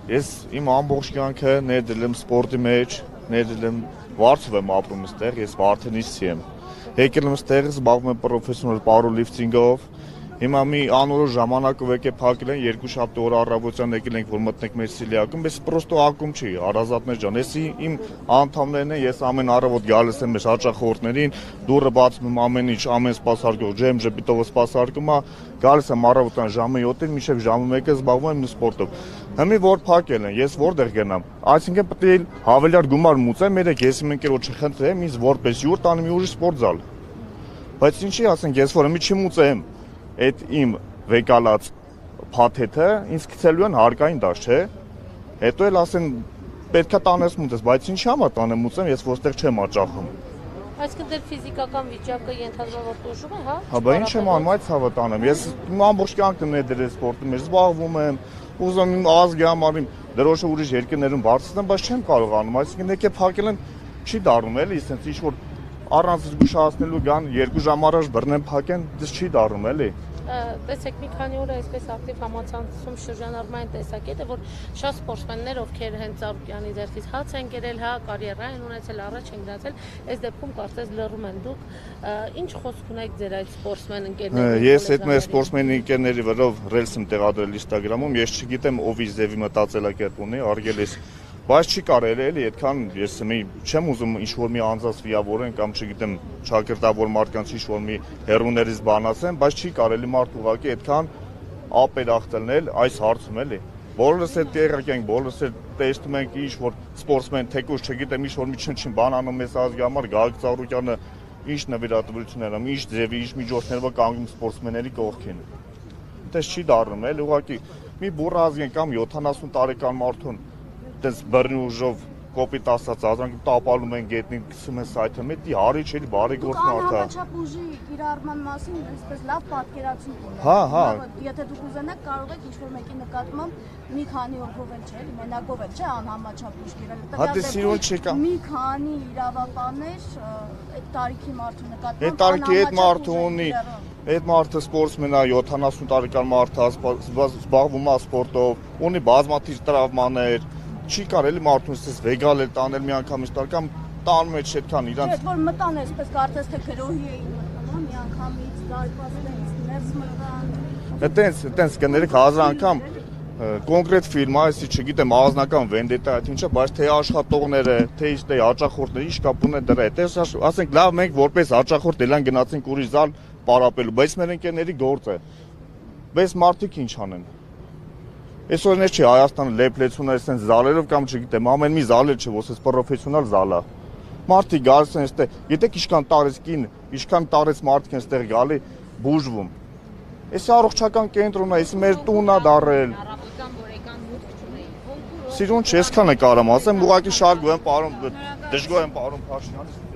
Ես իմ ամբողջ կյանքը ներդրել եմ սպորտի մեջ, ներդրել եմ Վարշավայում եմ ապրում այստեղ, ես Վարդենիսցի եմ։ Եկել եմ այստեղ, զբաղվում եմ պրոֆեսիոնալ պաուրլիֆտինգով։ Հիմա մի անորոշ ժամանակով եկել փակել են, 2 շաբթի օր առավոտյան եկել ենք, որ մտնենք մեր սիլիակում, բայց պրոստո ակում չի, Արազատներ ջան, ես իմ անդամներն են, ես ամեն առավոտ գալիս եմ մեր հաճախորդներին, դուռը բացում եմ ամեն ինչ, ամեն սպասարկող, ջեմ, ժպիտով սպասարկում է, գալիս եմ առավոտյան ժամը 7-ին, մինչև ժամը 1-ը զբաղվում եմ սպորտով։ Հիմա որ փակել են, ես որտեղ գնամ։ Այսինքն պետք է հավելյալ գումար մուծեմ, երեք ես իմ ընկերոջ չխնդրեմ, ինձ որպես յուր տանեմ յուր սպորտզալ։ Բայց ինչի ասենք, ես որ մի չմուծեմ այդ իմ վեկալած փաթեթը ինձ գցելու են հարկային դաշ, չէ։ Հետո էլ ասեն պետքա տանես մուծես, բայց ինչի համար տանեմ մուծեմ, ես ոստեղ չեմ աճախում։ Այսինքն դեռ ֆիզիկական վիճակը ենթադրվում է, որ տուժում է, հա։ Հա, բա ինչ եմ անում, այդ ցավը տանեմ։ Ես իմ ամբողջ կյանքը ներդրել սպորտի մեջ զբաղվում եմ, ուզում եմ ազգի համար իմ դրոշը ուրիշ երկրներում բարձրացնեմ, բայց չեմ կարողանում, այսինքն եկե փակել են, չի դառնում էլի, ասենց ինչ որ առանց զգուշացնելու գան 2 ժամ առաջ բռնեն փակեն, դες չի դառնում էլի։ Տեսեք, մի քանի օր այսպես ակտիվ համացանցում շրջանառվում այն տեսակետը, որ շատ սպորտսմեններ, ովքեր հենց Ծառուկյանի ձեռքից հաց են կերել, հա, կարիերա են ունեցել, առաջ են գնացել, այս դեպքում կարծես լռում են դուք, ինչ խոսք ունեք ձեր այդ սպորտսմեն ընկերների։ Ես այդ մեր սպորտսմենի ընկերների վրով ռելս եմ տեղադրել Instagram-ում, ես չգիտեմ ով իր ձևի մտածելակերպ ունի, արգել ես բայց չի կարելի էլի այդքան ես չեմ ուզում ինչ որ մի անձած վիավորեն կամ չգիտեմ ճակերտավոր մարդկանց ինչ որ մի հերուներից բանացեն, բայց չի կարելի մարդ ուղակի այդքան ապերախտելնել այս հարցում էլի։ Բոլորս էլ տեղակ ենք, բոլորս էլ տեսնում ենք ինչ որ սպորտսմեն թեկուզ չգիտեմ ինչ որ մի չնչին բան անում մեզ ազգի համար, Գագիկ Ծառուկյանը ինչ նվիրատվություններ անում, ինչ ձևի, ինչ միջոցներով կանգնում սպորտսմենների կողքին։ Դες չի դառնում էլի ուղակի մի բուռ ազգին կամ 70 տարեկան մարդուն դες բռնի ուժով կոպիտ ասած ազանք տապալում են գետնին գցում են սայթը մետի հարի չէ բարեգործ մարդ է։ Անհամաչափ ուժի կիրառման մասին այսպես լավ պատկերացում ունեմ։ Հա։ Եթե դուք ուզենաք կարող եք ինչ-որ մեկի նկատմամբ մի քանի օրով էլ չէ, մենակով էլ չէ անհամաչափ ուժ կիրառել։ Հա դες իրոք չկա։ Մի քանի իրավաբաններ այդ տարիքի մարդու նկատմամբ այդ տարիքի այդ մարդը ունի այդ մարդը սպորտսմեն է 70 տարեկան մարդ է, զբաղվում է սպորտով, ունի բազմաթիվ տրավմաներ, չի կարելի մարդուն ասես վեգալ էլ տանել մի անգամից տարկամ տանում է չետքան իրանց։ Այդ որ մտան այսպես կարծես թե գրոհի էին մտնում, մի անգամից դարպասներ ներս մտան։ Այտենց կներեք 1000 անգամ կոնկրետ ֆիլմ, այսի չգիտեմ ազնական վենդետա, այդ ինչա, բայց թե աշխատողները, թե իստե հաճախորդները ինչ կապ ունեն դրա հետ։ Ասենք լավ մենք որպես հաճախորդ էլան գնացինք ուրիշ զալ պարապելու, բայց մեր ընկերների գործ է։ Բայց մարդիկ ինչ անեն։ Այսօր չի Հայաստանը լեփլեցուն է այսպես զալերով կամ չգիտեմ, ամեն մի զալ չէ, ոսես պրոֆեսիոնալ զալ է։ Մարդիկ գալիս են այստեղ, գիտեք ինչքան տարեց կին, ինչքան տարեց մարդիկ են այստեղ գալի բուժվում։ Այս առողջական կենտրոնն է, այս մեր տունն է դարել։ Սիրուն չէ, այսքան է կարամ ասեմ, ուղղակի շարգում եմ, պարոն, դժգոհ եմ պարոն Փաշինյանից։